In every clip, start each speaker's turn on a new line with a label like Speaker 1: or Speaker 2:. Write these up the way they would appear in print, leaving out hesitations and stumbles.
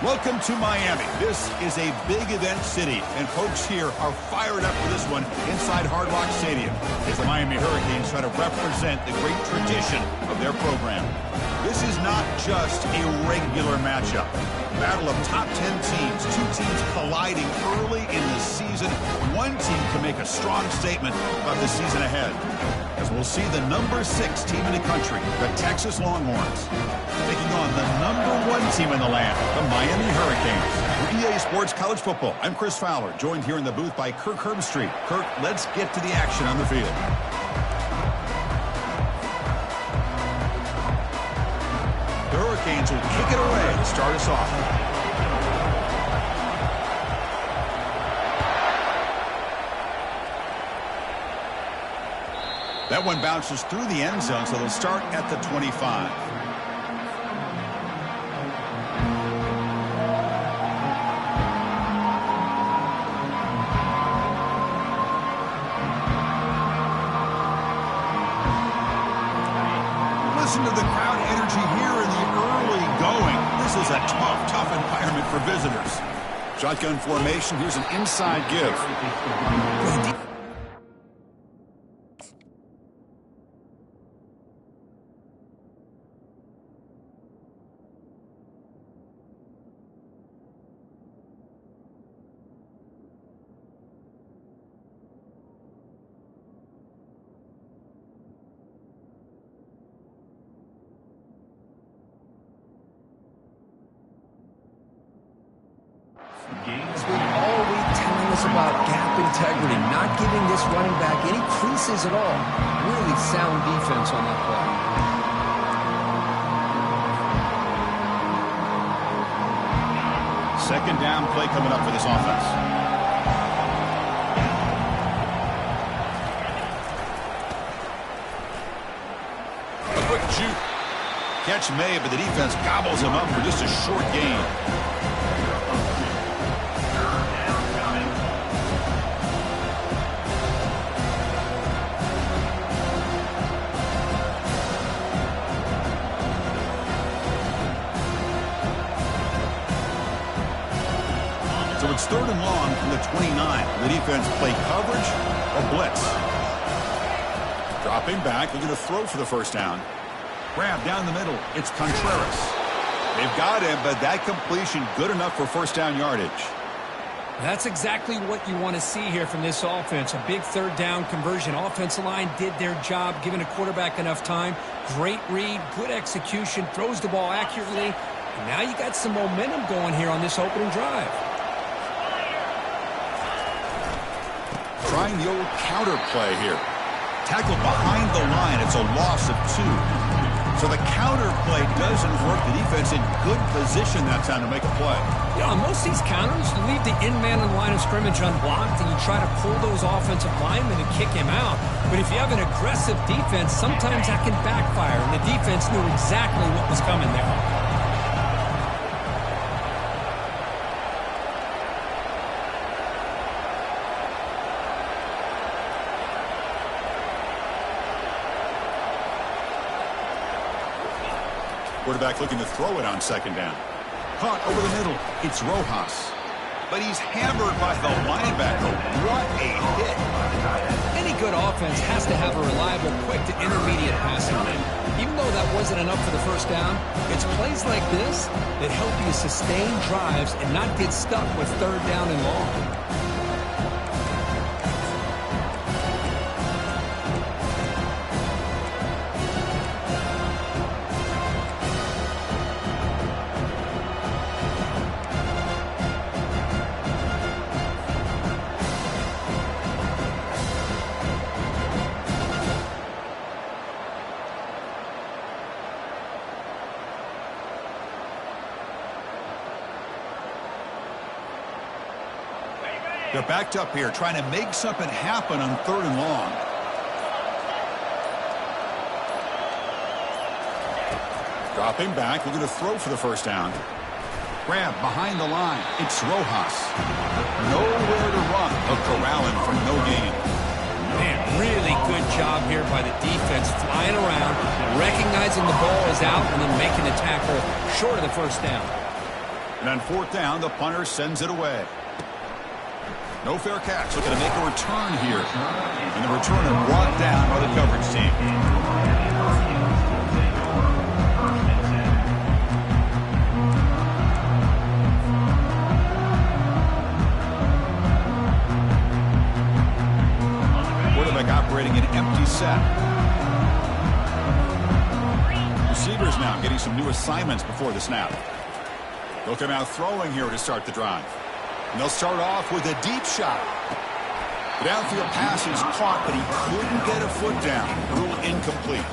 Speaker 1: Welcome to Miami. This is a big event city, and folks here are fired up for this one inside Hard Rock Stadium as the Miami Hurricanes try to represent the great tradition of their program. This is not just a regular matchup. Battle of top 10 teams, two teams colliding early in the season. One team can make a strong statement about the season ahead, as we'll see the number 6 team in the country, the Texas Longhorns, taking on the number 1 team in the land, the Miami Hurricanes. For EA Sports College Football, I'm Chris Fowler, joined here in the booth by Kirk Herbstreit. Kirk, let's get to the action on the field. The Hurricanes will kick it away to start us off. That one bounces through the end zone, so they'll start at the 25. Listen to the crowd energy here in the early going. This is a tough environment for visitors. Shotgun formation. Here's an inside give.
Speaker 2: As we're always telling us about gap integrity, not giving this running back any creases at all. Really sound defense on that play.
Speaker 1: Second down play coming up for this offense. A quick juke. Catch made, but the defense gobbles him up for just a short gain. So it's 3rd and long from the 29. The defense play coverage or blitz. Dropping back, looking to throw for the first down. Grab down the middle. It's Contreras. They've got him, but that completion good enough for first down yardage.
Speaker 3: That's exactly what you want to see here from this offense. A big 3rd down conversion. Offensive line did their job, giving a quarterback enough time. Great read, good execution, throws the ball accurately. And now you got some momentum going here on this opening drive.
Speaker 1: Trying the old counter play here. Tackled behind the line. It's a loss of 2. So the counter play doesn't work. The defense in good position that time to make a play.
Speaker 3: You know, on most of these counters, you leave the in-man in the line of scrimmage unblocked, and you try to pull those offensive linemen and kick him out. But if you have an aggressive defense, sometimes that can backfire, and the defense knew exactly what was coming there.
Speaker 1: Quarterback looking to throw it on 2nd down. Caught over the middle. It's Rojas. But he's hammered by the linebacker. What a hit.
Speaker 3: Any good offense has to have a reliable, quick to intermediate passing game. Even though that wasn't enough for the first down, it's plays like this that help you sustain drives and not get stuck with 3rd down and long.
Speaker 1: They're backed up here, trying to make something happen on 3rd and long. Dropping back, looking to throw for the first down. Grab behind the line. It's Rojas. Nowhere to run. A corralling for no gain.
Speaker 3: Man, really good job here by the defense, flying around, recognizing the ball is out, and then making the tackle short of the first down.
Speaker 1: And on fourth down, the punter sends it away. No fair catch. Looking to make a return here. And the returner brought down by the coverage team. Quarterback operating an empty set. Receivers now getting some new assignments before the snap. They'll come out throwing here to start the drive. And they'll start off with a deep shot. The downfield pass is caught, but he couldn't get a foot down. Rule incomplete.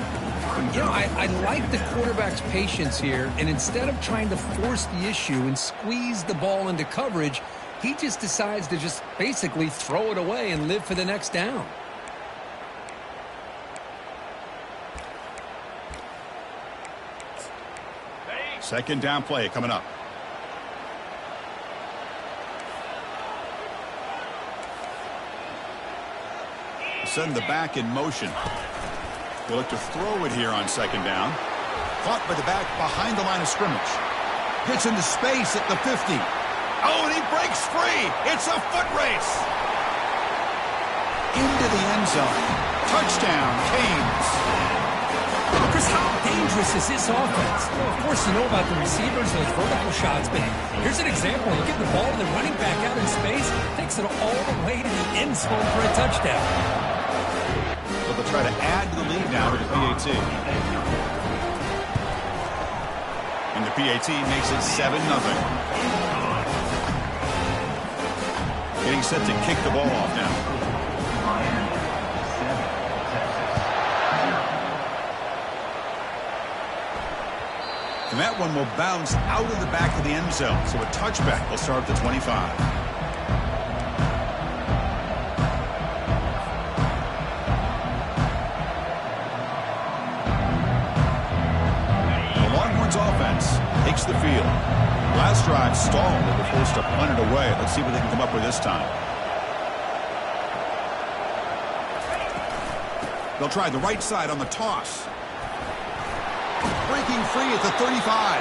Speaker 3: You know, I like the quarterback's patience here, and instead of trying to force the issue and squeeze the ball into coverage, he just decides to just basically throw it away and live for the next down.
Speaker 1: Second down play coming up. Send the back in motion. They look to throw it here on second down. Caught by the back behind the line of scrimmage. Gets into space at the 50. Oh, and he breaks free. It's a foot race. Into the end zone. Touchdown, Canes.
Speaker 3: Chris, how dangerous is this offense? Well, of course, you know about the receivers and those vertical shots, but here's an example. You get the ball to the running back out in space, takes it all the way to the end zone for a touchdown.
Speaker 1: So they'll try to add to the lead now with the PAT. And the PAT makes it 7-0. Getting set to kick the ball off now. And that one will bounce out of the back of the end zone. So a touchback will start at the 25. The Longhorns offense takes the field. Last drive stalled. They were forced to punt it away. Let's see what they can come up with this time. They'll try the right side on the toss. Breaking free at the 35.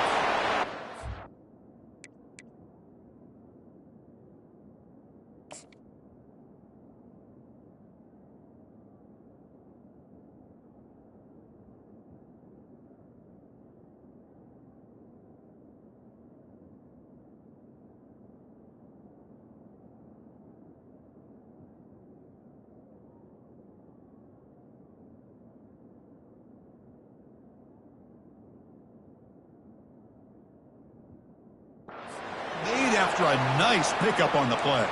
Speaker 1: After a nice pickup on the play.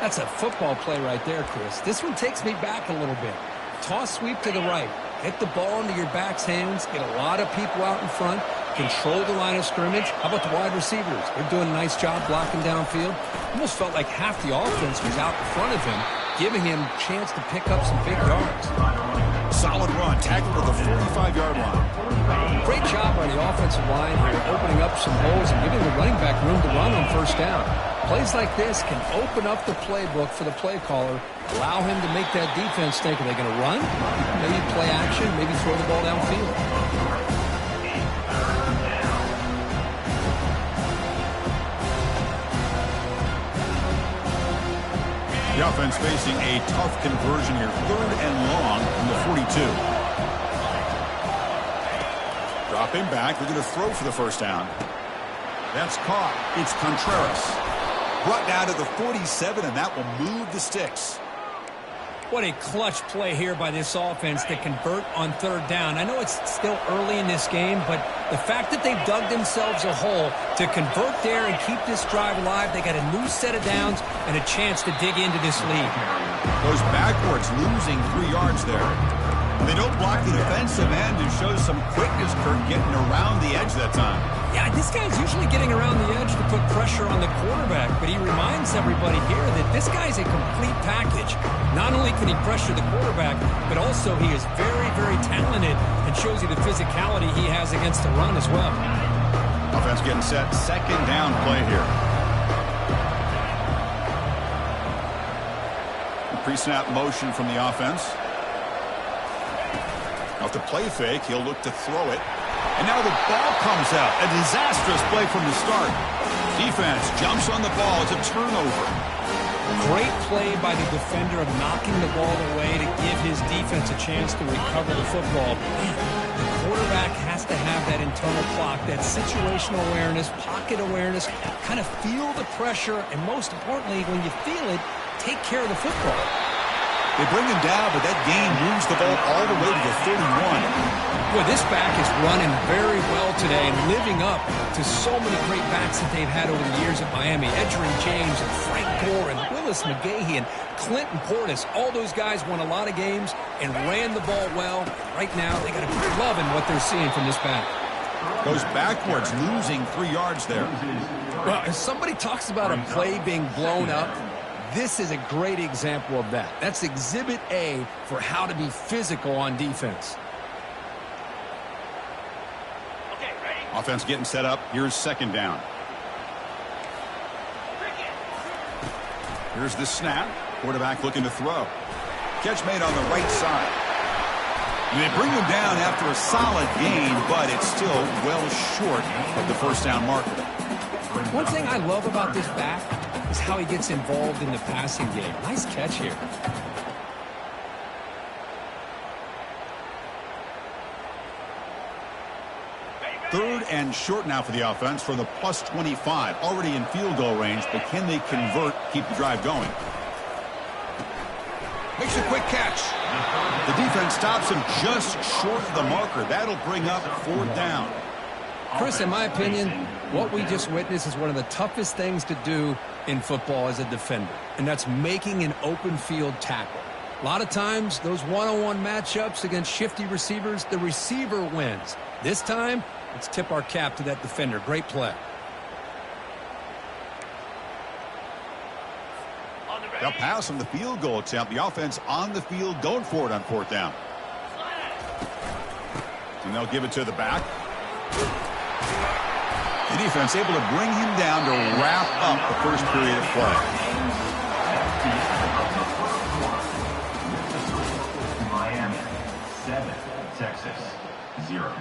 Speaker 3: That's a football play right there, Chris. This one takes me back a little bit. Toss sweep to the right. Get the ball into your back's hands. Get a lot of people out in front. Control the line of scrimmage. How about the wide receivers? They're doing a nice job blocking downfield. Almost felt like half the offense was out in front of him, giving him a chance to pick up some big yards.
Speaker 1: Solid run. Tackled at the 45-yard line.
Speaker 3: Great job by the offensive line here, opening up some holes and giving the running back room to run on first down. Plays like this can open up the playbook for the play caller, allow him to make that defense think, are they going to run? Maybe play action, maybe throw the ball downfield.
Speaker 1: The offense facing a tough conversion here. 3rd and long from the 42. Dropping back. They're going to throw for the first down. That's caught. It's Contreras. Brought down to the 47, and that will move the sticks.
Speaker 3: What a clutch play here by this offense to convert on 3rd down. I know it's still early in this game, but the fact that they've dug themselves a hole to convert there and keep this drive alive, they got a new set of downs and a chance to dig into this lead.
Speaker 1: Goes backwards, losing 3 yards there. They don't block the defensive end and shows some quickness, Kurt, getting around the edge that time.
Speaker 3: Yeah, this guy's usually getting around the edge to put pressure on the quarterback, but he reminds everybody here that this guy's a complete package. Not only can he pressure the quarterback, but also he is very, very talented and shows you the physicality he has against the run as well.
Speaker 1: Offense getting set. 2nd down play here. Pre-snap motion from the offense. Off the play fake, he'll look to throw it. And now the ball comes out. A disastrous play from the start. Defense jumps on the ball. It's a turnover.
Speaker 3: Great play by the defender of knocking the ball away to give his defense a chance to recover the football. The quarterback has to have that internal clock, that situational awareness, pocket awareness, kind of feel the pressure, and most importantly, when you feel it, take care of the football.
Speaker 1: They bring him down, but that gain moves the ball all the way to the 31.
Speaker 3: Boy, this back is running very well today and living up to so many great backs that they've had over the years at Miami. Edgerrin James and Frank Gore and Willis McGahee and Clinton Portis. All those guys won a lot of games and ran the ball well. Right now, they got to be loving what they're seeing from this back.
Speaker 1: Goes backwards, losing 3 yards there.
Speaker 2: Well, if somebody talks about a play being blown up, this is a great example of that. That's exhibit A for how to be physical on defense.
Speaker 1: Okay, ready? Offense getting set up. Here's second down. Here's the snap. Quarterback looking to throw. Catch made on the right side. And they bring him down after a solid gain, but it's still well short of the first down marker.
Speaker 3: One thing I love about this back is how he gets involved in the passing game. Nice catch here.
Speaker 1: Third and short now for the offense for the plus 25. Already in field goal range, but can they convert, keep the drive going? Makes a quick catch. The defense stops him just short of the marker. That'll bring up fourth down.
Speaker 2: Chris, in my opinion, what we just witnessed is one of the toughest things to do in football as a defender, and that's making an open field tackle. A lot of times, those one-on-one matchups against shifty receivers, the receiver wins. This time, let's tip our cap to that defender. Great play.
Speaker 1: They'll pass on the field goal attempt. The offense on the field going for it on fourth down. And they'll give it to the back. The defense able to bring him down to wrap up the first period of play.
Speaker 4: Miami 7, Texas 0.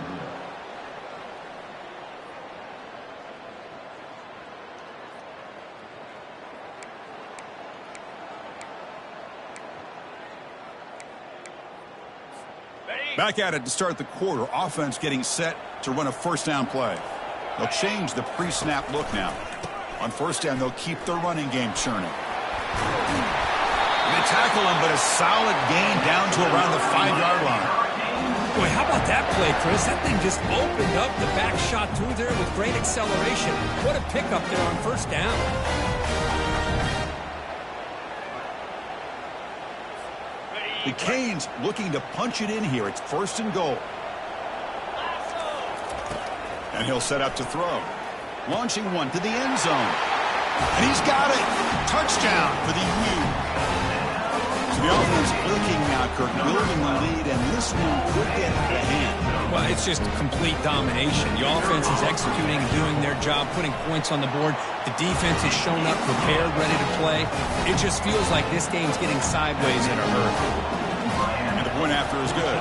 Speaker 1: Back at it to start the quarter. Offense getting set to run a first down play. They'll change the pre-snap look now. On first down, they'll keep their running game churning. They tackle him, but a solid gain down to around the 5-yard line.
Speaker 3: Boy, how about that play, Chris? That thing just opened up. The back shot through there with great acceleration. What a pickup there on first down.
Speaker 1: The Canes looking to punch it in here. It's first and goal. And he'll set up to throw. Launching one to the end zone. And he's got it. Touchdown for the U. So the offense looking now, Kirk, building the lead, and this one could get out of hand.
Speaker 3: Well, it's just complete domination. The offense is executing and doing their job, putting points on the board. The defense is shown up, prepared, ready to play. It just feels like this game's getting sideways in a hurry.
Speaker 1: And the point after is good.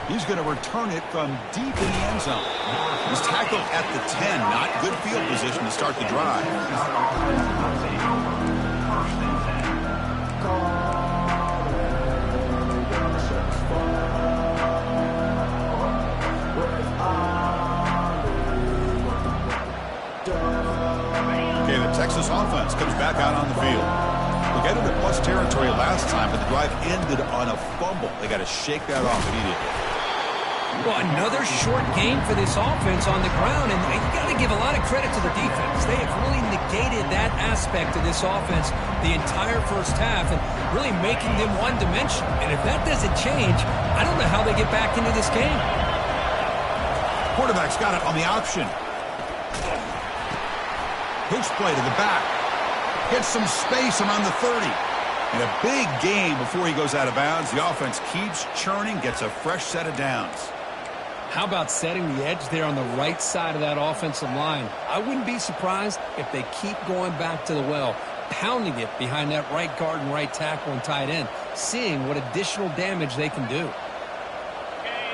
Speaker 1: He's going to return it from deep in the end zone. He's tackled at the 10. Not good field position to start the drive. Okay, the Texas offense comes back out on the field. We'll get into plus territory last time, but the drive ended on a fumble. They got to shake that off immediately.
Speaker 3: Well, another short game for this offense on the ground, and you got to give a lot of credit to the defense. They have really negated that aspect of this offense the entire first half and really making them one-dimensional. And if that doesn't change, I don't know how they get back into this game.
Speaker 1: Quarterback's got it on the option. Pitch play to the back. Gets some space around the 30. And a big game before he goes out of bounds. The offense keeps churning, gets a fresh set of downs.
Speaker 3: How about setting the edge there on the right side of that offensive line? I wouldn't be surprised if they keep going back to the well, pounding it behind that right guard and right tackle and tight end, seeing what additional damage they can do.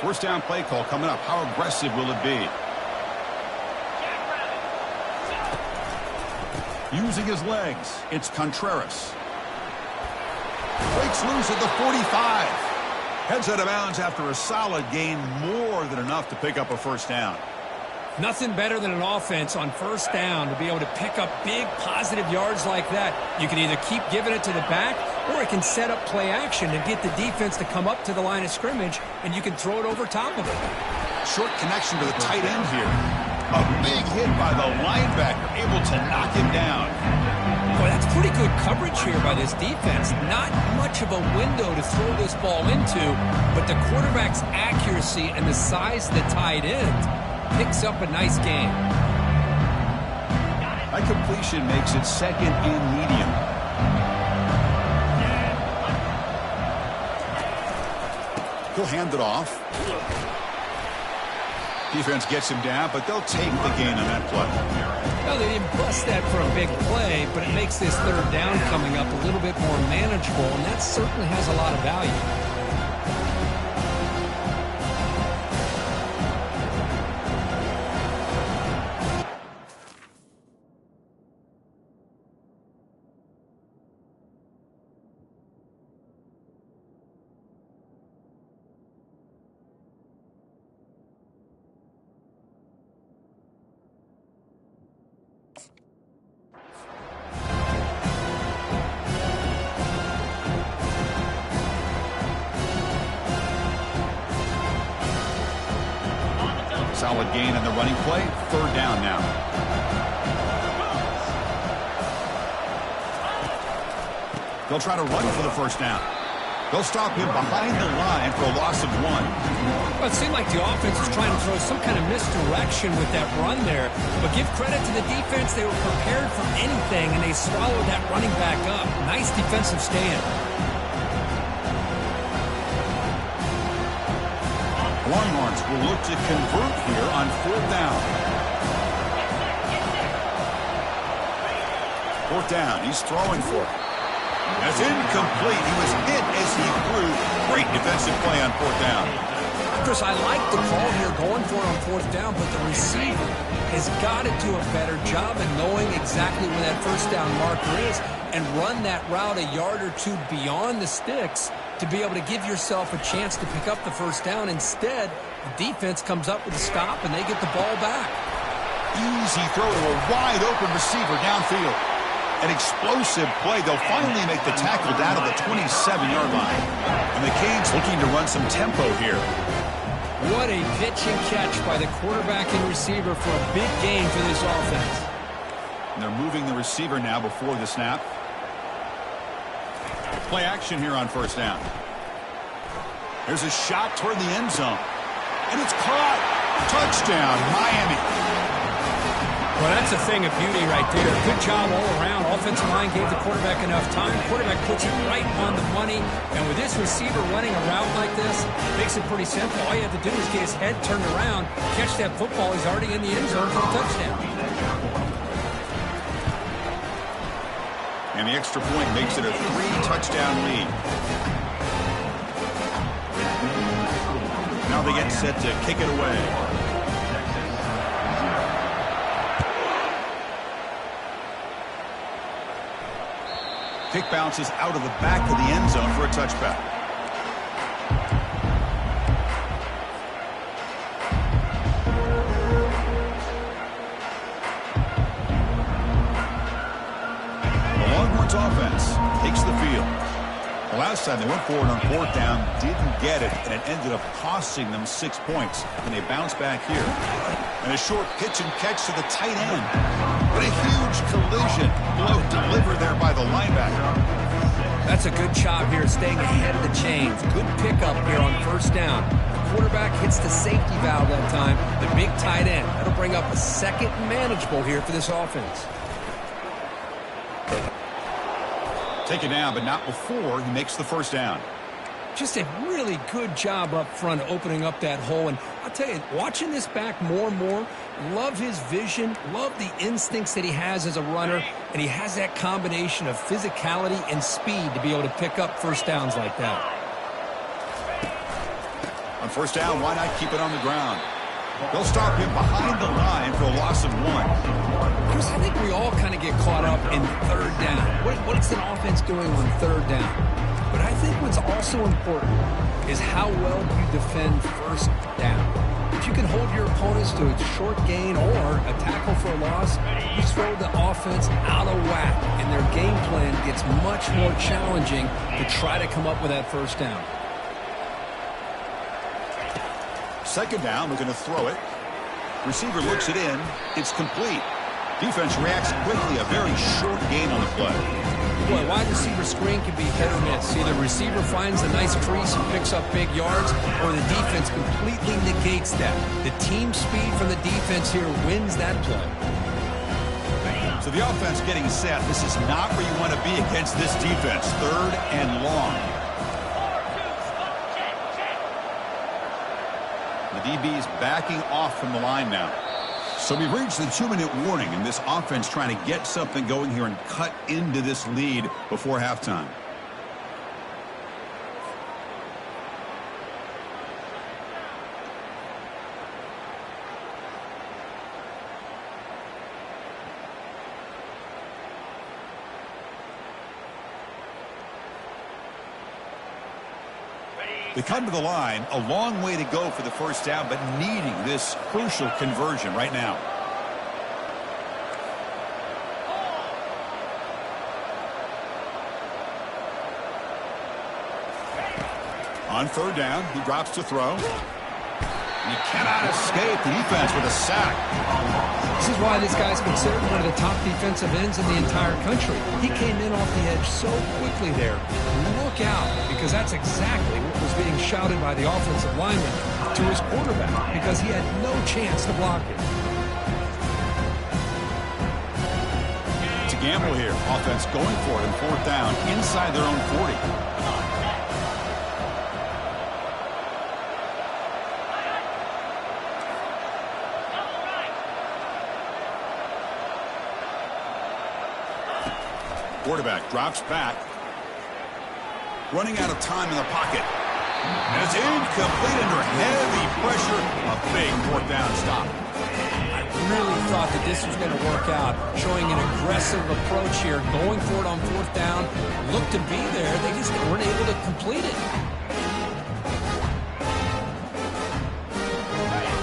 Speaker 1: First down play call coming up. How aggressive will it be? Using his legs, it's Contreras. Breaks loose at the 45. Heads out of bounds after a solid gain, more than enough to pick up a first down.
Speaker 3: Nothing better than an offense on first down to be able to pick up big positive yards like that. You can either keep giving it to the back, or it can set up play action to get the defense to come up to the line of scrimmage, and you can throw it over top of it.
Speaker 1: Short connection to the tight end here. A big hit by the linebacker, able to knock him down.
Speaker 3: Boy, that's pretty good coverage here by this defense. Not much of a window to throw this ball into, but the quarterback's accuracy and the size of the tight end picks up a nice gain.
Speaker 1: That completion makes it second and medium. He'll hand it off. Defense gets him down, but they'll take the gain on that play.
Speaker 3: Well, they didn't bust that for a big play, but it makes this third down coming up a little bit more manageable, and that certainly has a lot of value.
Speaker 1: Solid gain on the running play. Third down now. They'll try to run for the first down. They'll stop him behind the line for a loss of 1.
Speaker 3: Well, it seemed like the offense was trying to throw some kind of misdirection with that run there. But give credit to the defense. They were prepared for anything, and they swallowed that running back up. Nice defensive stand.
Speaker 1: Longhorns will look to convert here on fourth down. Fourth down. He's throwing for it. That's incomplete. He was hit as he threw. Great defensive play on fourth down.
Speaker 3: Chris, I like the call here going for it on fourth down, but the receiver has got to do a better job of knowing exactly where that first down marker is and run that route a yard or two beyond the sticks to be able to give yourself a chance to pick up the first down. Instead, the defense comes up with a stop, and they get the ball back.
Speaker 1: Easy throw to a wide-open receiver downfield. An explosive play. They'll finally make the tackle down to the 27-yard line. And the Canes looking to run some tempo here.
Speaker 3: What a pitch and catch by the quarterback and receiver for a big gain for this offense.
Speaker 1: And they're moving the receiver now before the snap. Play action here on first down. There's a shot toward the end zone. And it's caught. Touchdown, Miami.
Speaker 3: Well, that's a thing of beauty right there. Good job all around. Offensive line gave the quarterback enough time. Quarterback puts it right on the money. And with this receiver running a route like this, it makes it pretty simple. All you have to do is get his head turned around, catch that football. He's already in the end zone for a touchdown.
Speaker 1: And the extra point makes it a 3-touchdown lead. Now they get set to kick it away. Kick bounces out of the back of the end zone for a touchback. The Longhorns offense takes the field. The last time they went forward on fourth down, didn't get it, and it ended up costing them 6 points. And they bounce back here. And a short pitch and catch to the tight end. But a huge collision blow delivered there by the linebacker.
Speaker 3: That's a good job here staying ahead of the chains. Good pickup here on first down. The quarterback hits the safety valve that time. The big tight end. That'll bring up a second and manageable here for this offense.
Speaker 1: Take it down, but not before he makes the first down.
Speaker 3: Just a really good job up front opening up that hole. And I'll tell you, watching this back more and more, love his vision, love the instincts that he has as a runner, and he has that combination of physicality and speed to be able to pick up first downs like that.
Speaker 1: On first down, why not keep it on the ground? They'll stop him behind the line for a loss of 1.
Speaker 2: Chris, I think we all kind of get caught up in third down. What's an offense doing on third down? But I think what's also important is how well you defend first down. If you can hold your opponents to a short gain or a tackle for a loss, you throw the offense out of whack, and their game plan gets much more challenging to try to come up with that first down.
Speaker 1: Second down, we're going to throw it. Receiver looks it in. It's complete. Defense reacts quickly. A very short gain on the play.
Speaker 2: Boy, wide receiver screen can be hit or miss. Either receiver finds a nice crease and picks up big yards, or the defense completely negates that. The team speed from the defense here wins that play.
Speaker 1: So the offense getting set. This is not where you want to be against this defense. Third and long. The DB is backing off from the line now. So we've reached the 2-minute warning, and this offense trying to get something going here and cut into this lead before halftime. They come to the line, a long way to go for the first down, but needing this crucial conversion right now. On third down, he drops to throw. He cannot escape the defense with a sack.
Speaker 2: This is why this guy's considered one of the top defensive ends in the entire country. He came in off the edge so quickly there. Look out, because that's exactly what was being shouted by the offensive lineman to his quarterback, because he had no chance to block it.
Speaker 1: To gamble here, offense going for it in fourth down inside their own 40. Quarterback drops back. Running out of time in the pocket. And it's incomplete under heavy pressure. A big fourth down stop.
Speaker 2: I really thought that this was going to work out, showing an aggressive approach here, going for it on fourth down. Looked to be there. They just weren't able to complete it.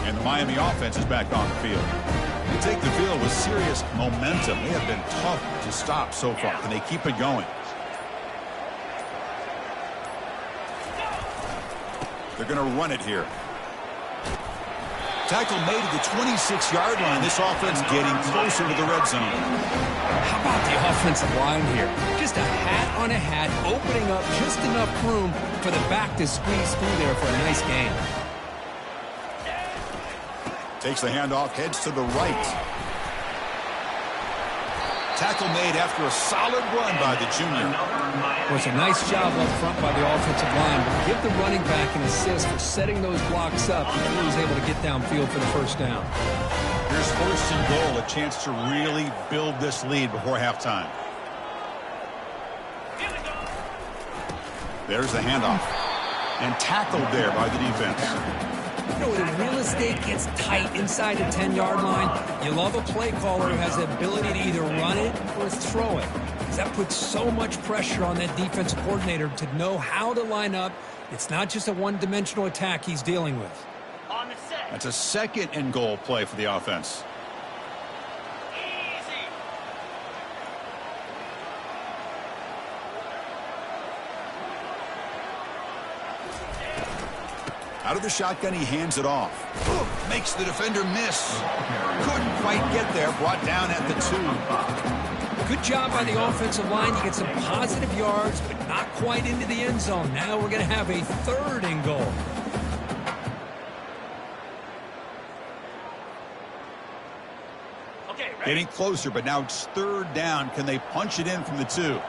Speaker 1: And the Miami offense is back on the field. They take the field with serious momentum. They have been tough to stop so far. Can they keep it going? They're going to run it here. Tackle made at the 26-yard line. This offense getting closer to the red zone.
Speaker 2: How about the offensive line here? Just a hat on a hat, opening up just enough room for the back to squeeze through there for a nice gain.
Speaker 1: Takes the handoff, heads to the right. Tackle made after a solid run by the junior.
Speaker 2: It was a nice job up front by the offensive line, but give the running back an assist for setting those blocks up before he was able to get downfield for the first down.
Speaker 1: Here's first and goal, a chance to really build this lead before halftime. There's the handoff. And tackled there by the defense.
Speaker 2: You know, when real estate gets tight inside the 10-yard line, you love a play caller who has the ability to either run it or throw it. Because that puts so much pressure on that defensive coordinator to know how to line up. It's not just a one-dimensional attack he's dealing with.
Speaker 1: That's a second and goal play for the offense. Out of the shotgun, he hands it off. Makes the defender miss. Couldn't quite get there. Brought down at the 2.
Speaker 2: Good job by the offensive line. You get some positive yards, but not quite into the end zone. Now we're going to have a third and goal.
Speaker 1: Getting closer, but now it's third down. Can they punch it in from the 2?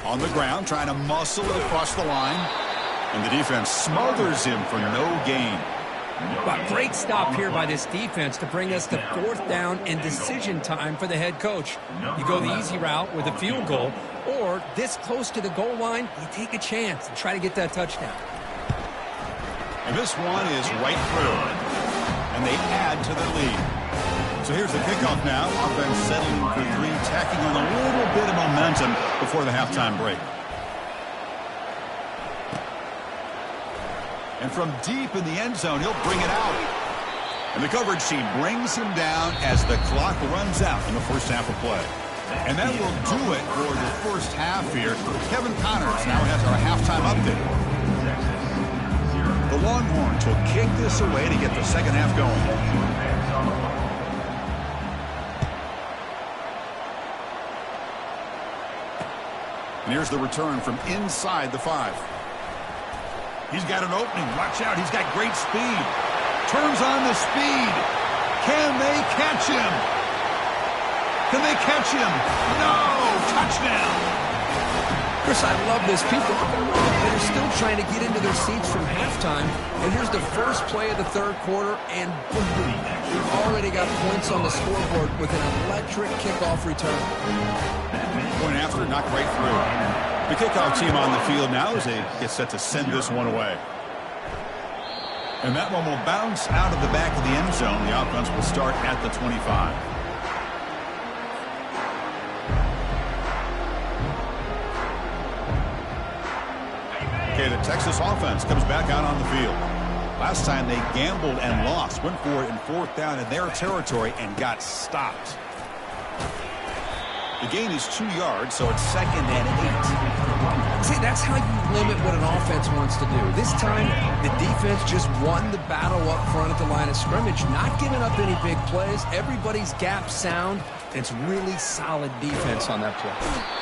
Speaker 1: On the ground, trying to muscle it across the line. And the defense smothers him for no gain.
Speaker 3: Well, great stop here by this defense to bring us to 4th down and decision time for the head coach. You go the easy route with a field goal, or this close to the goal line, you take a chance and try to get that touchdown.
Speaker 1: And this one is right through. And they add to their lead. So here's the kickoff now. Offense settling for 3, tacking on a little bit of momentum before the halftime break. And from deep in the end zone, he'll bring it out. And the coverage team brings him down as the clock runs out in the first half of play. And that will do it for the first half here. Kevin Connors now has our halftime update. The Longhorns will kick this away to get the second half going. And here's the return from inside the 5. He's got an opening. Watch out. He's got great speed. Turns on the speed. Can they catch him? Can they catch him? No! Touchdown!
Speaker 2: Chris, I love this. People that are still trying to get into their seats from halftime. And here's the first play of the 3rd quarter, and boom, we've already got points on the scoreboard with an electric kickoff return.
Speaker 1: Point after, knocked right through. The kickoff team on the field now as they get set to send this one away. And that one will bounce out of the back of the end zone. The offense will start at the 25. Okay, the Texas offense comes back out on the field. Last time they gambled and lost. Went for it in 4th down in their territory and got stopped. The gain is 2 yards, so it's 2nd and 8.
Speaker 2: See, that's how you limit what an offense wants to do. This time, the defense just won the battle up front at the line of scrimmage, not giving up any big plays. Everybody's gap sound. It's really solid defense on that play.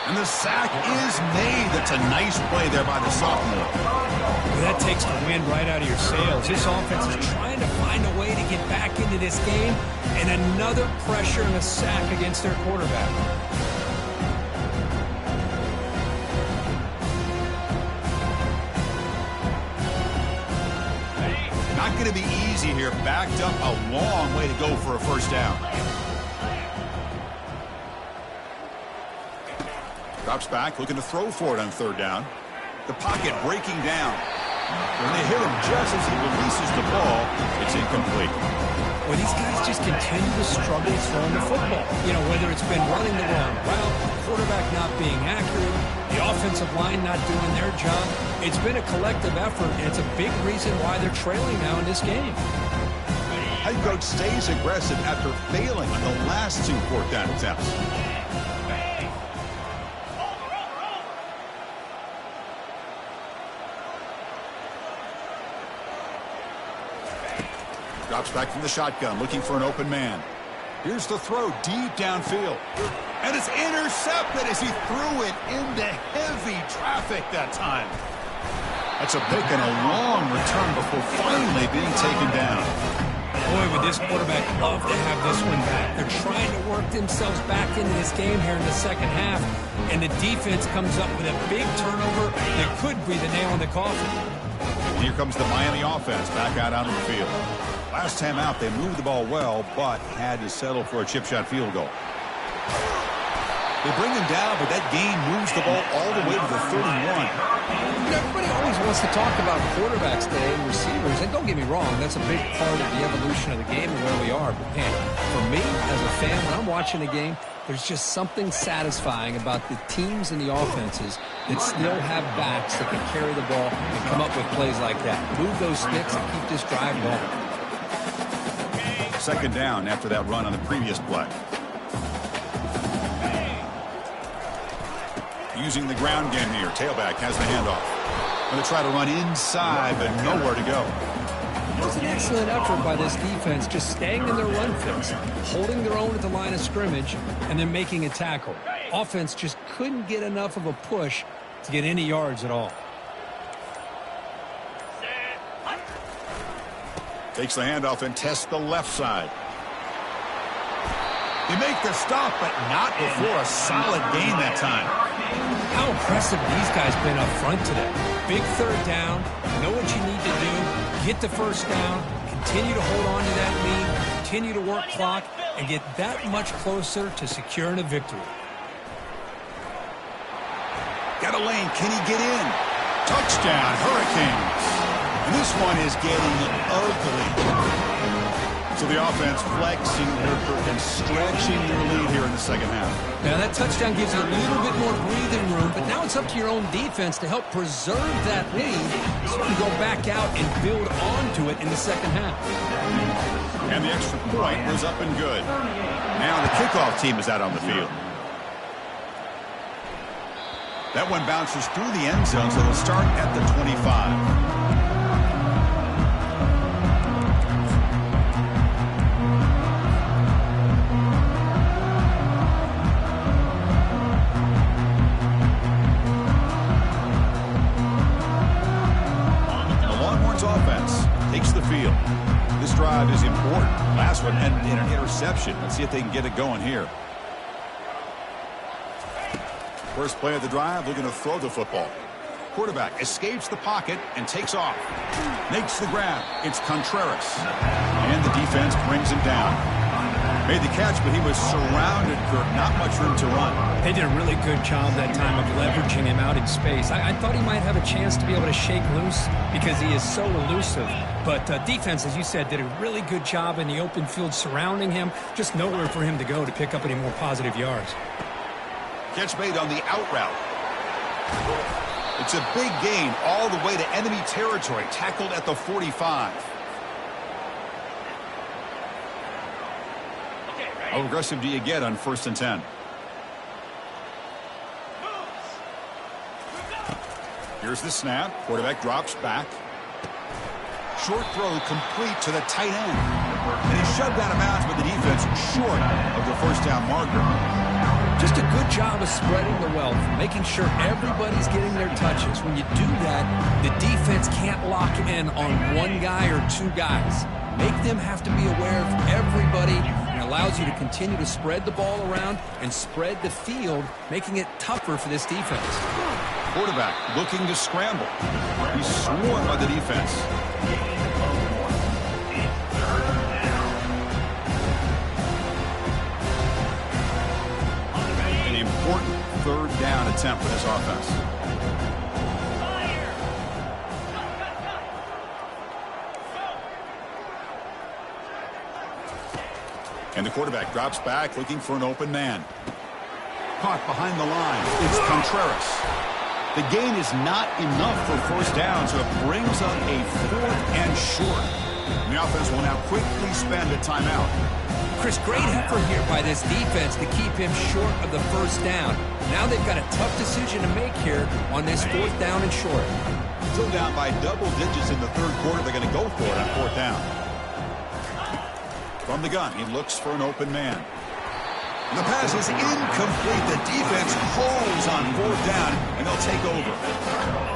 Speaker 1: And the sack is made. That's a nice play there by the sophomore.
Speaker 3: Well, that takes the wind right out of your sails. This offense is trying to find a way to get back into this game, and another pressure and a sack against their quarterback.
Speaker 1: Not going to be easy here. Backed up a long way to go for a first down. Drops back, looking to throw for it on 3rd down. The pocket breaking down. When they hit him just as he releases the ball, it's incomplete.
Speaker 3: Well, these guys just continue to struggle throwing the football. You know, whether it's been running the wrong route, the quarterback not being accurate, the offensive line not doing their job. It's been a collective effort, and it's a big reason why they're trailing now in this game.
Speaker 1: Head coach stays aggressive after failing on the last 2 4th down attempts. Drops back from the shotgun, looking for an open man. Here's the throw deep downfield. And it's intercepted as he threw it into heavy traffic that time. That's a pick and a long return before finally being taken down.
Speaker 3: Boy, would this quarterback love to have this one back. They're trying to work themselves back into this game here in the second half, and the defense comes up with a big turnover that could be the nail in the coffin.
Speaker 1: Here comes the Miami offense back out onto the field. Last time out, they moved the ball well, but had to settle for a chip shot field goal. They bring him down, but that gain moves the ball all the way to the 31.
Speaker 2: Everybody always wants to talk about quarterbacks today and receivers, and don't get me wrong, that's a big part of the evolution of the game and where we are. But man, for me as a fan, when I'm watching a game, there's just something satisfying about the teams and the offenses that still have backs that can carry the ball and come up with plays like that. Move those sticks and keep this drive going.
Speaker 1: 2nd down after that run on the previous play. Using the ground game here. Tailback has the handoff. Going to try to run inside, but nowhere to go.
Speaker 2: It was an excellent effort by this defense, just staying in their run fix, holding their own at the line of scrimmage, and then making a tackle. Offense just couldn't get enough of a push to get any yards at all.
Speaker 1: Takes the handoff and tests the left side. They make the stop, but not before a solid gain that time.
Speaker 3: How impressive these guys been up front today. Big 3rd down, know what you need to do, get the first down, continue to hold on to that lead, continue to work clock, and get that much closer to securing a victory.
Speaker 1: Got a lane. Can he get in? Touchdown, Hurricanes. And this one is getting ugly. So the offense flexing and stretching their lead here in the second half.
Speaker 3: Now that touchdown gives you a little bit more breathing room, but now it's up to your own defense to help preserve that lead so you can go back out and build onto it in the second half.
Speaker 1: And the extra point was up and good. Now the kickoff team is out on the field. That one bounces through the end zone, so they'll start at the 25. Offense takes the field. This drive is important. Last one ended in an interception. Let's see if they can get it going here. First play of the drive, looking to throw the football. Quarterback escapes the pocket and takes off. Makes the grab. It's Contreras. And the defense brings him down. Made the catch, but he was surrounded, Kirk. Not much room to run.
Speaker 3: They did a really good job that time of leveraging him out in space. I thought he might have a chance to be able to shake loose because he is so elusive. But defense, as you said, did a really good job in the open field surrounding him. Just nowhere for him to go to pick up any more positive yards.
Speaker 1: Catch made on the out route. It's a big gain all the way to enemy territory. Tackled at the 45. How aggressive do you get on 1st and 10? Here's the snap. Quarterback drops back. Short throw complete to the tight end. And he's shoved out of bounds, but the defense short of the first down marker.
Speaker 3: Just a good job of spreading the wealth, making sure everybody's getting their touches. When you do that, the defense can't lock in on one guy or two guys. Make them have to be aware of everybody, and allows you to continue to spread the ball around and spread the field, making it tougher for this defense.
Speaker 1: Quarterback looking to scramble. He's swarmed by the defense. An important 3rd down attempt for this offense. And the quarterback drops back, looking for an open man. Caught behind the line. It's Contreras. The gain is not enough for 1st down, so it brings up a 4th and short. And the offense will now quickly spend a timeout.
Speaker 3: Chris, great effort here by this defense to keep him short of the 1st down. Now they've got a tough decision to make here on this 4th down and short.
Speaker 1: Still down by double digits in the 3rd quarter. They're going to go for it on 4th down. From the gun, he looks for an open man. And the pass is incomplete. The defense holds on 4th down, and they'll take over.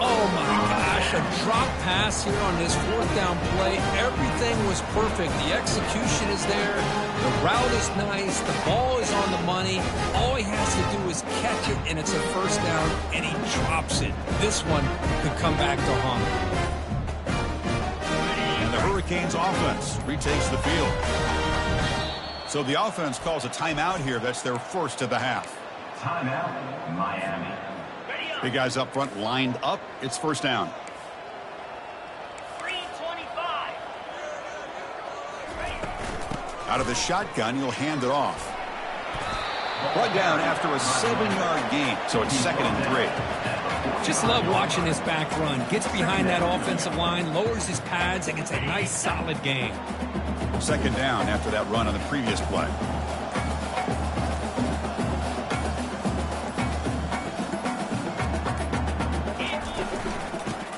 Speaker 3: Oh, my gosh, a drop pass here on this 4th down play. Everything was perfect. The execution is there. The route is nice. The ball is on the money. All he has to do is catch it, and it's a 1st down, and he drops it. This one could come back to haunt him.
Speaker 1: And the Hurricanes offense retakes the field. So the offense calls a timeout here. That's their 1st of the half.
Speaker 4: Timeout, Miami.
Speaker 1: Big guys up front lined up. It's 1st down.
Speaker 5: 3:25.
Speaker 1: Out of the shotgun, he'll hand it off. Brought down after a 7-yard gain, so it's 2nd and 3.
Speaker 3: Just love watching this back run. Gets behind that offensive line, lowers his pads, and gets a nice solid gain.
Speaker 1: 2nd down after that run on the previous play.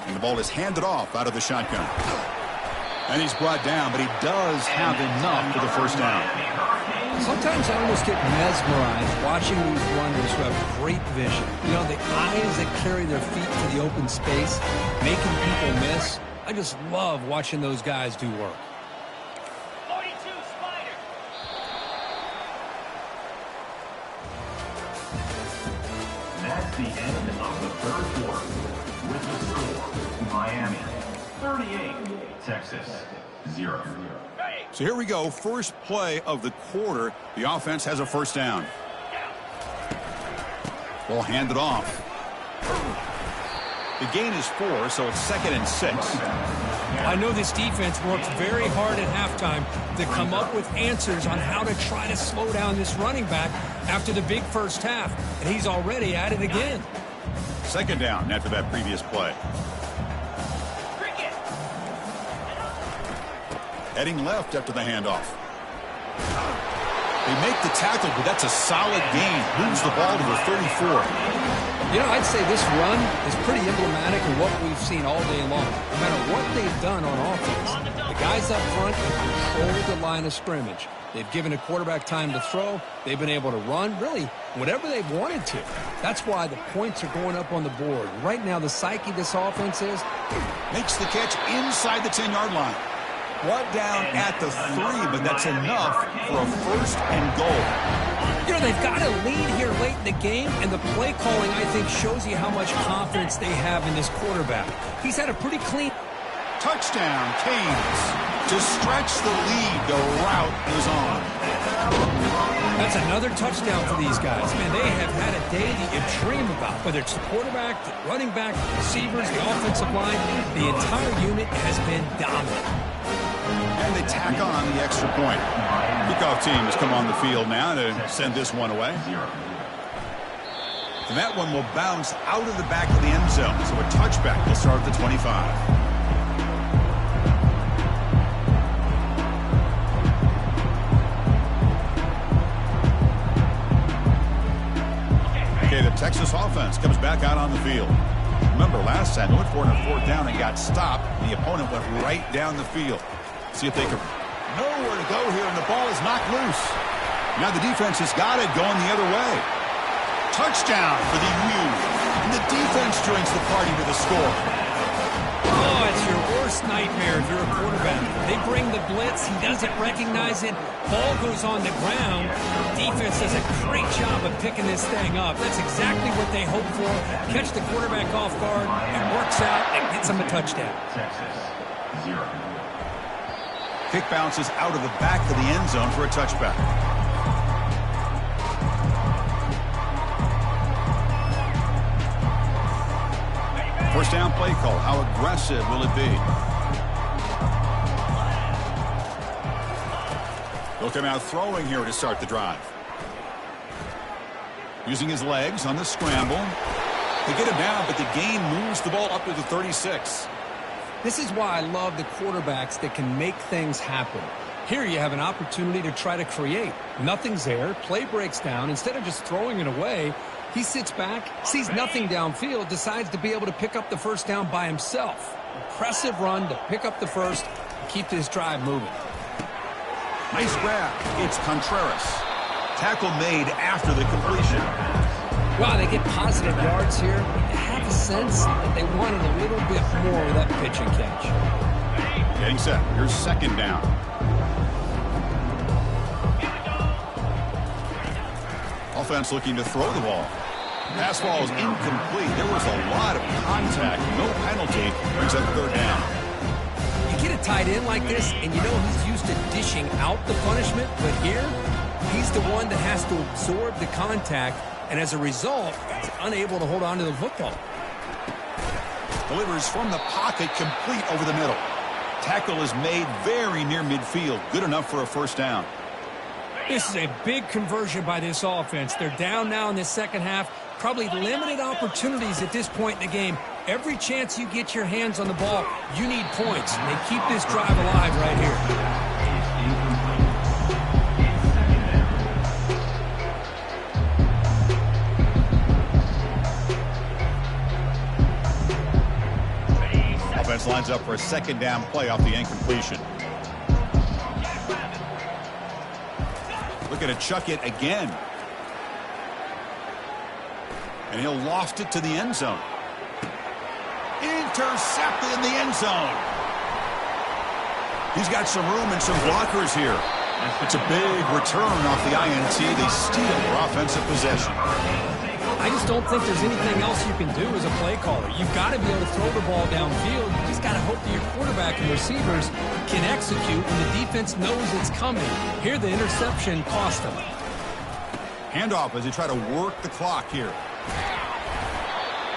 Speaker 1: And the ball is handed off out of the shotgun. And he's brought down, but he does have enough for the 1st down.
Speaker 3: Sometimes I almost get mesmerized watching these runners who have great vision. You know, the eyes that carry their feet to the open space, making people miss. I just love watching those guys do work.
Speaker 5: 42 Spider.
Speaker 4: That's the end of the 3rd quarter. With the score, Miami 38, Texas, 0.
Speaker 1: So here we go. First play of the quarter. The offense has a first down. Ball handed off. The gain is 4, so it's 2nd and 6.
Speaker 3: I know this defense worked very hard at halftime to come up with answers on how to try to slow down this running back after the big first half, and he's already at it again.
Speaker 1: 2nd down after that previous play. Heading left after the handoff. They make the tackle, but that's a solid gain. Moves the ball to the 34.
Speaker 2: You know, I'd say this run is pretty emblematic of what we've seen all day long. No matter what they've done on offense, the guys up front have controlled the line of scrimmage. They've given a quarterback time to throw. They've been able to run, really, whatever they've wanted to. That's why the points are going up on the board. Right now, the psyche of this offense is...
Speaker 1: Makes the catch inside the 10-yard line. Brought down at the 3, but that's enough for a 1st and goal.
Speaker 3: You know, they've got a lead here late in the game, and the play calling, I think, shows you how much confidence they have in this quarterback. He's had a pretty clean...
Speaker 1: Touchdown, Canes. To stretch the lead, the route is on.
Speaker 3: That's another touchdown for these guys. Man, they have had a day that you dream about. Whether it's the quarterback, the running back, the receivers, the offensive line, the entire unit has been dominant.
Speaker 1: And they tack on the extra point. Kickoff team has come on the field now to send this one away. And that one will bounce out of the back of the end zone. So a touchback will start at the 25. Okay, the Texas offense comes back out on the field. Remember, last time they went for it on 4th down and got stopped. The opponent went right down the field. See if they can... Nowhere to go here, and the ball is knocked loose. Now the defense has got it going the other way. Touchdown for the U. And the defense joins the party with a score.
Speaker 3: Oh, it's your worst nightmare if you're a quarterback. They bring the blitz. He doesn't recognize it. Ball goes on the ground. Defense does a great job of picking this thing up. That's exactly what they hope for. Catch the quarterback off guard. It works out and gets him a touchdown.
Speaker 4: Texas, 0.
Speaker 1: Kick bounces out of the back of the end zone for a touchback. First down play call. How aggressive will it be? He'll come out throwing here to start the drive. Using his legs on the scramble. They get him down, but the gain moves the ball up to the 36.
Speaker 2: This is why I love the quarterbacks that can make things happen. Here you have an opportunity to try to create. Nothing's there. Play breaks down. Instead of just throwing it away, he sits back, sees nothing downfield, decides to be able to pick up the first down by himself. Impressive run to pick up the first and keep this drive moving.
Speaker 1: Nice grab. It's Contreras. Tackle made after the completion.
Speaker 2: Wow, they get positive yards here. I have a sense that they wanted a little bit more of that pitch and catch.
Speaker 1: Getting set. Here's 2nd down. Offense looking to throw the ball. Pass ball is incomplete. There was a lot of contact. No penalty. Brings up 3rd down.
Speaker 2: You get a tight end like this, and you know he's used to dishing out the punishment, but here, he's the one that has to absorb the contact, and as a result, he's unable to hold on to the football.
Speaker 1: Delivers from the pocket, complete over the middle. Tackle is made very near midfield. Good enough for a first down.
Speaker 3: This is a big conversion by this offense. They're down now in the second half. Probably limited opportunities at this point in the game. Every chance you get your hands on the ball, you need points. They keep this drive alive right here.
Speaker 1: Offense lines up for a 2nd down play off the incompletion. Looking to chuck it again. And he'll loft it to the end zone. Intercepted in the end zone. He's got some room and some blockers here. It's a big return off the INT. They steal their offensive possession.
Speaker 3: I just don't think there's anything else you can do as a play caller. You've got to be able to throw the ball downfield. You just got to hope that your quarterback and receivers can execute when the defense knows it's coming. Here, the interception cost them.
Speaker 1: Handoff as they try to work the clock here.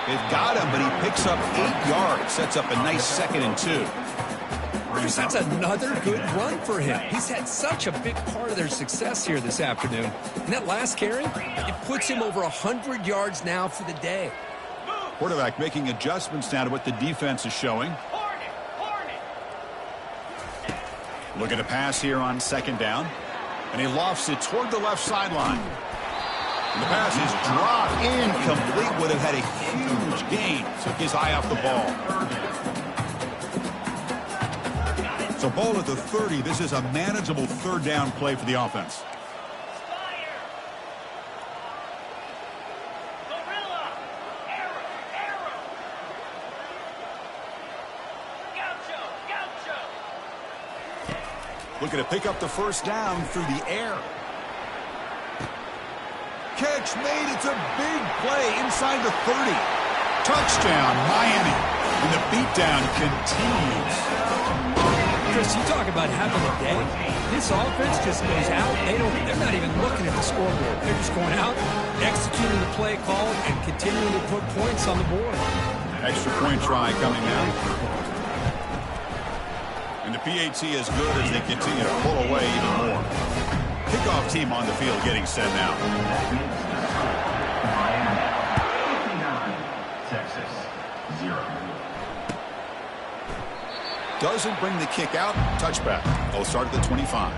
Speaker 1: They've got him, but he picks up 8 yards. Sets up a nice 2nd and 2.
Speaker 3: Bruce, that's another good run for him. He's had such a big part of their success here this afternoon. And that last carry, it puts him over 100 yards now for the day.
Speaker 1: Quarterback making adjustments now to what the defense is showing. Looking to pass here on 2nd down. And he lofts it toward the left sideline. And the pass is dropped incomplete. Would have had a huge gain. Took his eye off the ball. So ball at the 30. This is a manageable 3rd down play for the offense. Looking to pick up the 1st down through the air. Catch made. It's a big play inside the 30. Touchdown, Miami. And the beatdown continues.
Speaker 3: Chris, you talk about having a day. This offense just goes out. They're not even looking at the scoreboard. They're just going out, executing the play call, and continuing to put points on the board.
Speaker 1: Extra point try coming now. And the PAT is good as they continue to pull away even more. Kickoff team on the field getting set now.
Speaker 4: Texas, 0.
Speaker 1: Doesn't bring the kick out. Touchback. They'll start at the 25.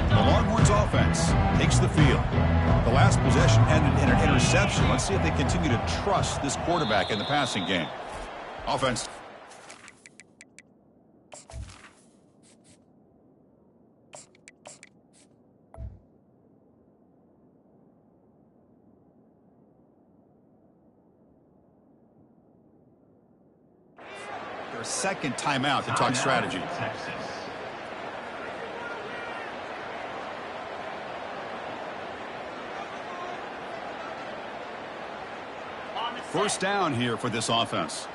Speaker 1: The Longhorns offense takes the field. The last possession ended in an interception. Let's see if they continue to trust this quarterback in the passing game. Offense. Their 2nd timeout to talk strategy.
Speaker 4: Texas.
Speaker 1: First down here for this offense.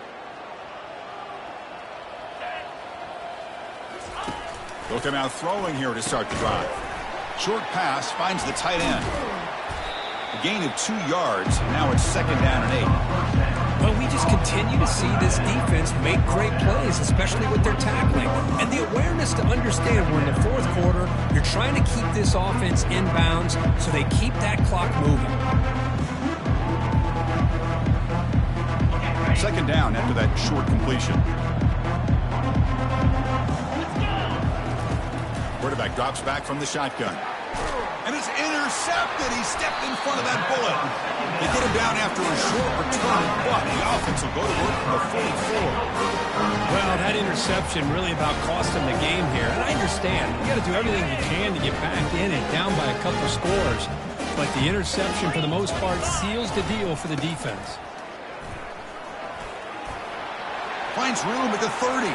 Speaker 1: They'll come out throwing here to start the drive. Short pass finds the tight end. A gain of 2 yards. Now it's 2nd down and 8.
Speaker 3: Well, we just continue to see this defense make great plays, especially with their tackling. And the awareness to understand we're in the 4th quarter, you're trying to keep this offense in bounds so they keep that clock moving.
Speaker 1: 2nd down after that short completion. Quarterback drops back from the shotgun. And it's intercepted. He stepped in front of that bullet. They get him down after a short return, but the offense will go to work from the 44.
Speaker 3: Well, that interception really about cost them the game here. And I understand. You got to do everything you can to get back in and down by a couple scores. But the interception, for the most part, seals the deal for the defense.
Speaker 1: Finds room at the 30.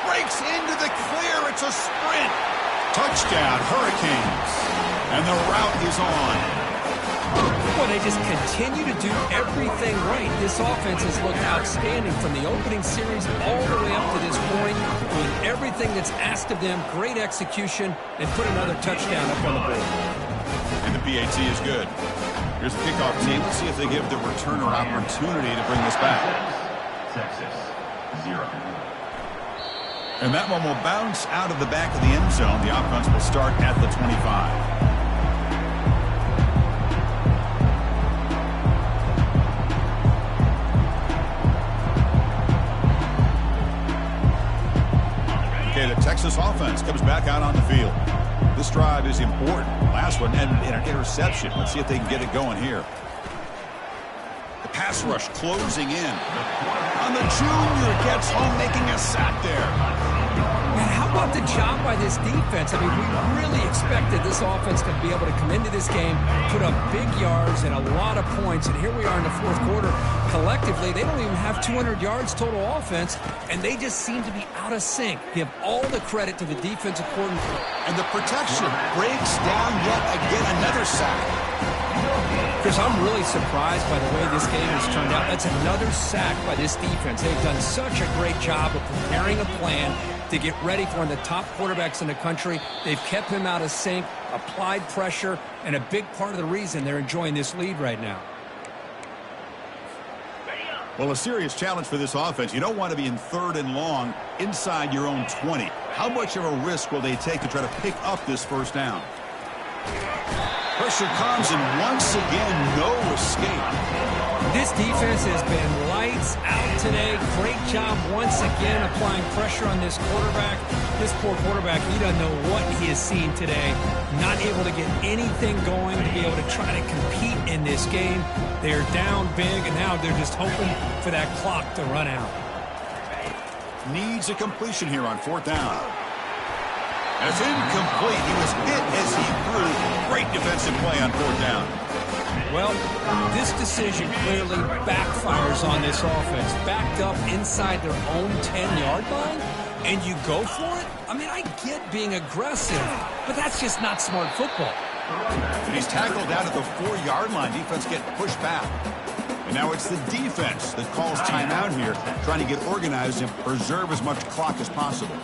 Speaker 1: Breaks into the clear. It's a sprint. Touchdown, Hurricanes. And the route is on.
Speaker 3: Well, they just continue to do everything right. This offense has looked outstanding from the opening series all the way up to this point, doing everything that's asked of them, great execution, and put another touchdown up on the board.
Speaker 1: And the PAT is good. Here's the kickoff team. Let's see if they give the returner opportunity to bring this back.
Speaker 4: Texas, 0.
Speaker 1: And that one will bounce out of the back of the end zone. The offense will start at the 25. Okay, the Texas offense comes back out on the field. This drive is important. Last one ended in an interception. Let's see if they can get it going here. The pass rush closing in. On the junior, gets home, making a sack there.
Speaker 3: And how about the job by this defense? I mean, we really expected this offense to be able to come into this game, put up big yards and a lot of points, and here we are in the fourth quarter. Collectively, they don't even have 200 yards total offense, and they just seem to be out of sync. Give all the credit to the defensive coordinator.
Speaker 1: And the protection breaks down yet again, another sack.
Speaker 3: Chris, I'm really surprised by the way this game has turned out. That's another sack by this defense. They've done such a great job of preparing a plan to get ready for one of the top quarterbacks in the country. They've kept him out of sync, applied pressure, and a big part of the reason they're enjoying this lead right now.
Speaker 1: Well, a serious challenge for this offense. You don't want to be in 3rd and long inside your own 20. How much of a risk will they take to try to pick up this first down? Pressure comes, and once again, no escape.
Speaker 3: This defense has been lights out today. Great job once again applying pressure on this quarterback. This poor quarterback, he doesn't know what he has seen today. Not able to get anything going to be able to try to compete in this game. They're down big, and now they're just hoping for that clock to run out.
Speaker 1: Needs a completion here on 4th down. And it's incomplete. He was hit as he threw. Great defensive play on 4th down.
Speaker 3: Well, this decision clearly backfires on this offense. Backed up inside their own 10-yard line, and you go for it? I mean, I get being aggressive, but that's just not smart football.
Speaker 1: And he's tackled down at the 4-yard line. Defense getting pushed back. And now it's the defense that calls timeout here, trying to get organized and preserve as much clock as possible.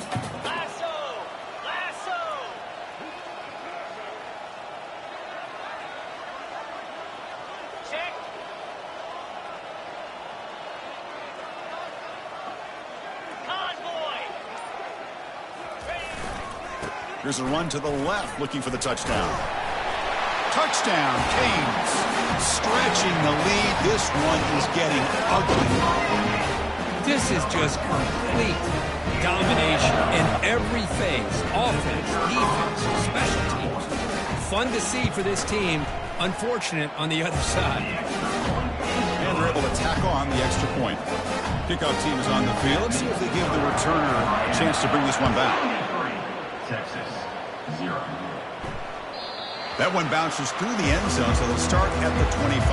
Speaker 1: Here's a run to the left, looking for the touchdown. Touchdown, Canes. Stretching the lead. This one is getting ugly.
Speaker 3: This is just complete domination in every phase. Offense, defense, special teams. Fun to see for this team. Unfortunate on the other side.
Speaker 1: And they're able to tack on the extra point. Kickoff team is on the field. Let's see if they give the returner a chance to bring this one back.
Speaker 4: Texas, 0.
Speaker 1: That one bounces through the end zone, so they'll start at the 25.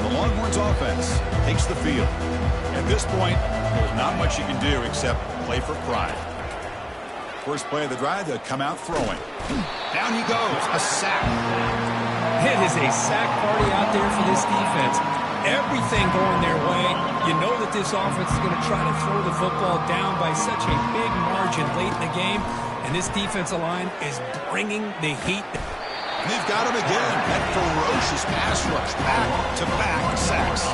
Speaker 1: The Longhorns offense takes the field. At this point, there's not much you can do except play for pride. First play of the drive, they'll come out throwing. Down he goes, a sack.
Speaker 3: It is a sack party out there for this defense. Everything going their way. You know that this offense is going to try to throw the football down by such a big margin late in the game. And this defensive line is bringing the heat.
Speaker 1: And they've got him again. That ferocious pass rush. Back-to-back sacks.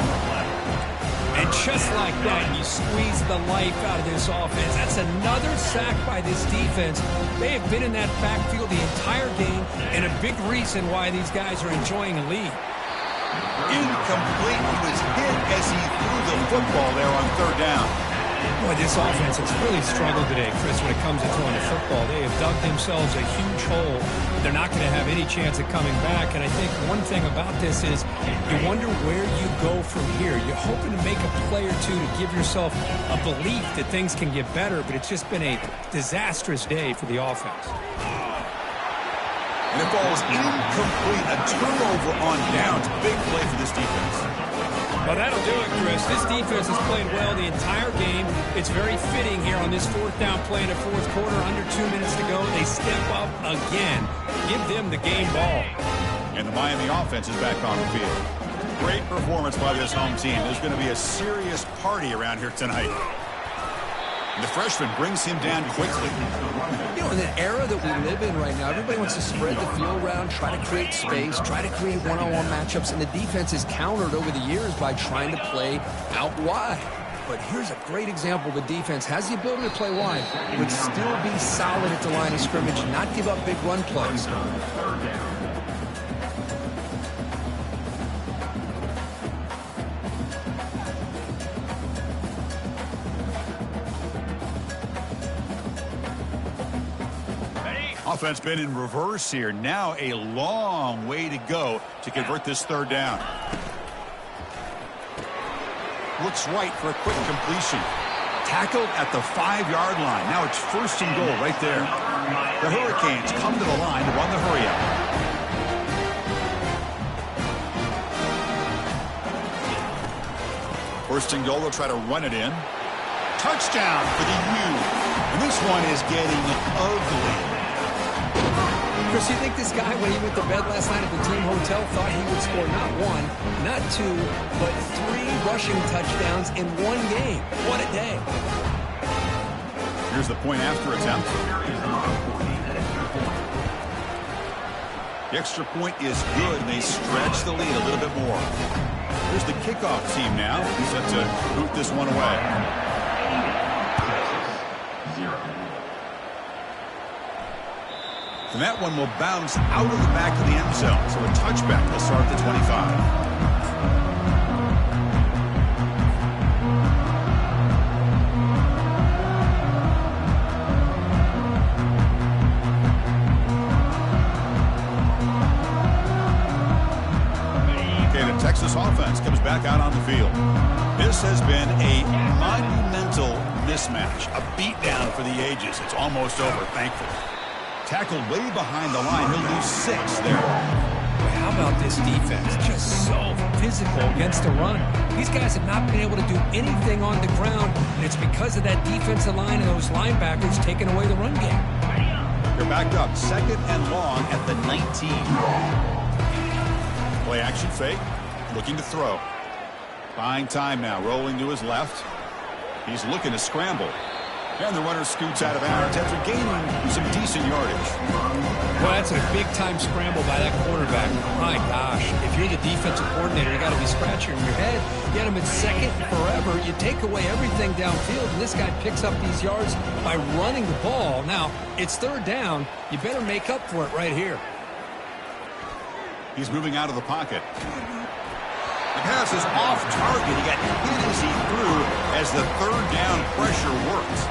Speaker 3: And just like that, you squeeze the life out of this offense. That's another sack by this defense. They have been in that backfield the entire game, and a big reason why these guys are enjoying a lead.
Speaker 1: Incomplete. He was hit as he threw the football there on 3rd down.
Speaker 3: Boy, this offense has really struggled today, Chris, when it comes to throwing the football. They have dug themselves a huge hole. They're not going to have any chance of coming back. And I think one thing about this is you wonder where you go from here. You're hoping to make a play or two to give yourself a belief that things can get better, but it's just been a disastrous day for the offense.
Speaker 1: And it falls incomplete. A turnover on downs. Big play for this defense.
Speaker 3: Well, that'll do it, Chris. This defense has played well the entire game. It's very fitting here on this 4th down play in the 4th quarter. Under 2 minutes to go. They step up again. Give them the game ball.
Speaker 1: And the Miami offense is back on the field. Great performance by this home team. There's going to be a serious party around here tonight. And the freshman brings him down quickly.
Speaker 2: You know, in the era that we live in right now, everybody wants to spread the field around, try to create space, try to create one-on-one matchups, and the defense is countered over the years by trying to play out wide. But here's a great example. The defense has the ability to play wide, but still be solid at the line of scrimmage, not give up big run plays.
Speaker 1: Offense been in reverse here. Now a long way to go to convert this third down. Looks right for a quick completion. Tackled at the 5-yard line. Now it's 1st and goal right there. The Hurricanes come to the line to run the hurry up. First and goal, they'll try to run it in. Touchdown for the U. And this one is getting ugly.
Speaker 2: Chris, you think this guy, when he went to bed last night at the team hotel, thought he would score not 1, not 2, but 3 rushing touchdowns in one game? What a day.
Speaker 1: Here's the point after attempt. The extra point is good, and they stretch the lead a little bit more. Here's the kickoff team now. He's set to boot this one away. And that one will bounce out of the back of the end zone. So a touchback will start at the 25. Texas offense comes back out on the field. This has been a monumental mismatch, a beatdown for the ages. It's almost over, thankfully. Tackled way behind the line. He'll lose 6 there.
Speaker 3: How about this defense? Just so physical against the run. These guys have not been able to do anything on the ground, and it's because of that defensive line and those linebackers taking away the run game.
Speaker 1: They're backed up 2nd and long at the 19. Play action fake. Looking to throw. Buying time now. Rolling to his left. He's looking to scramble. And the runner scoots out of bounds after gaining some decent yardage.
Speaker 3: Well, that's a big-time scramble by that quarterback. My gosh, if you're the defensive coordinator, you got to be scratching your head. Get him at 2nd forever. You take away everything downfield, and this guy picks up these yards by running the ball. Now, it's 3rd down. You better make up for it right here.
Speaker 1: He's moving out of the pocket. The pass is off target. He got hit as he threw as the 3rd down pressure worked.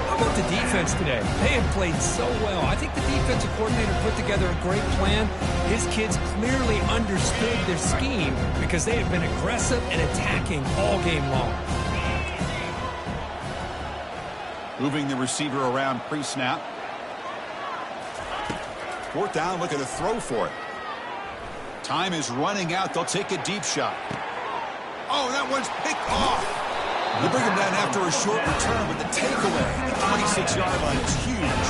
Speaker 3: How about the defense today? They have played so well. I think the defensive coordinator put together a great plan. His kids clearly understood their scheme because they have been aggressive and attacking all game long.
Speaker 1: Moving the receiver around pre-snap. 4th down, looking to throw for it. Time is running out. They'll take a deep shot. Oh, that one's picked off. They bring him down after a short return, but the takeaway at the 26-yard line is huge.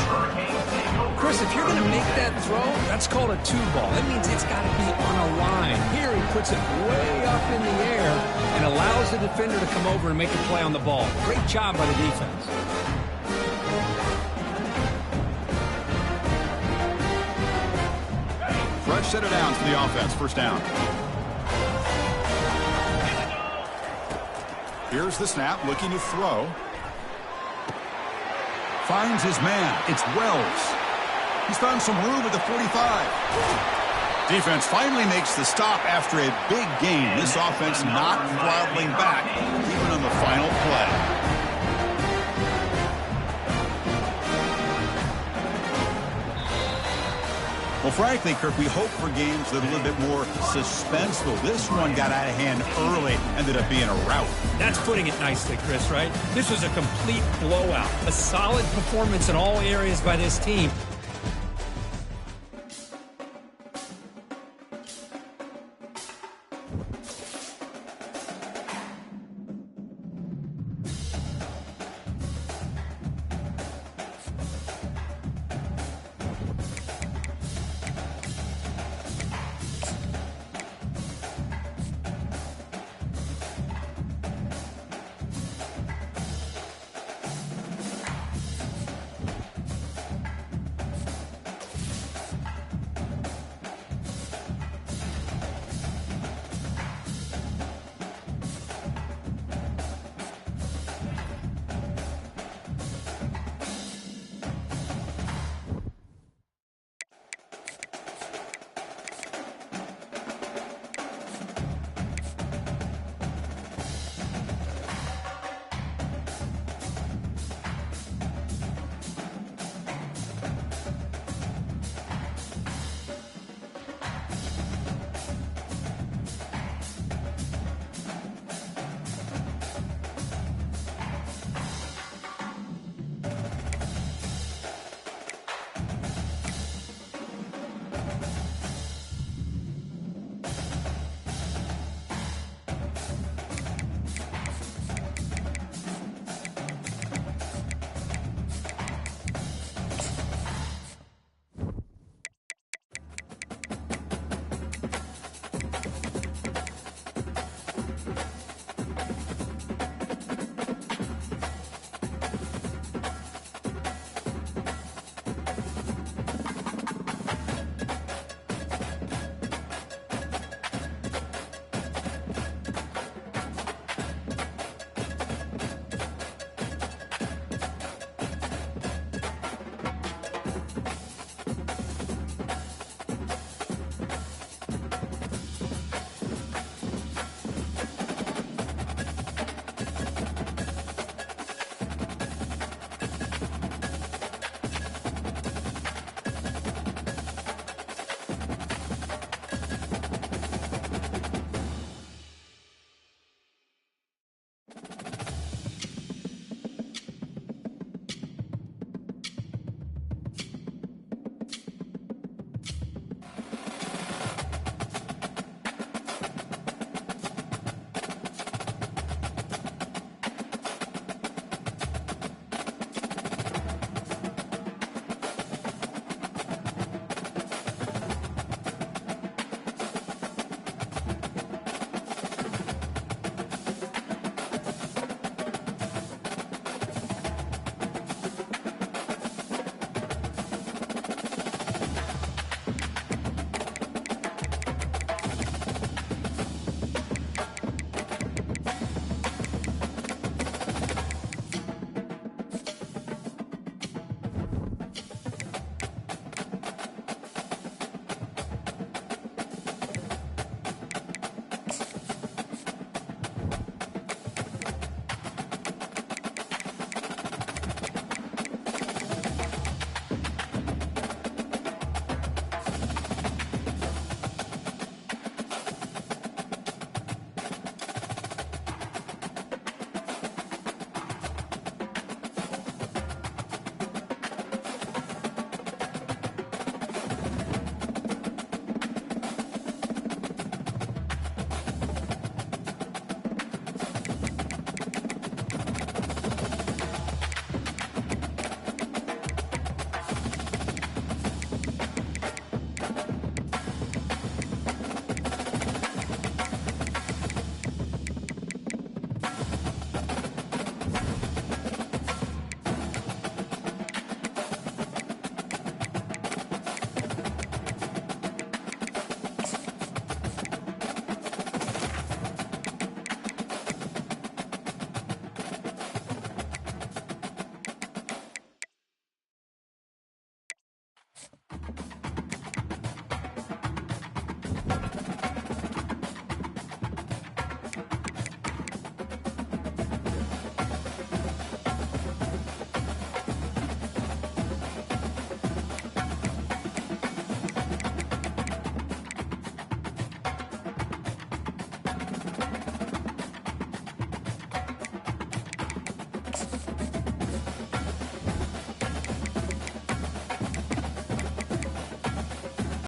Speaker 2: Chris, if you're going to make that throw, that's called a 2-ball. That means it's got to be on a line. Here he puts it way up in the air and allows the defender to come over and make a play on the ball. Great job by the defense.
Speaker 1: Fresh set of downs for the offense. 1st down. Here's the snap, looking to throw. Finds his man. It's Wells. He's found some room at the 45. Defense finally makes the stop after a big gain. This offense not throttling back, even on the final play. Well, frankly, Kirk, we hope for games that are a little bit more suspenseful. This one got out of hand early, ended up being a rout.
Speaker 3: That's putting it nicely, Chris, right? This was a complete blowout. A solid performance in all areas by this team.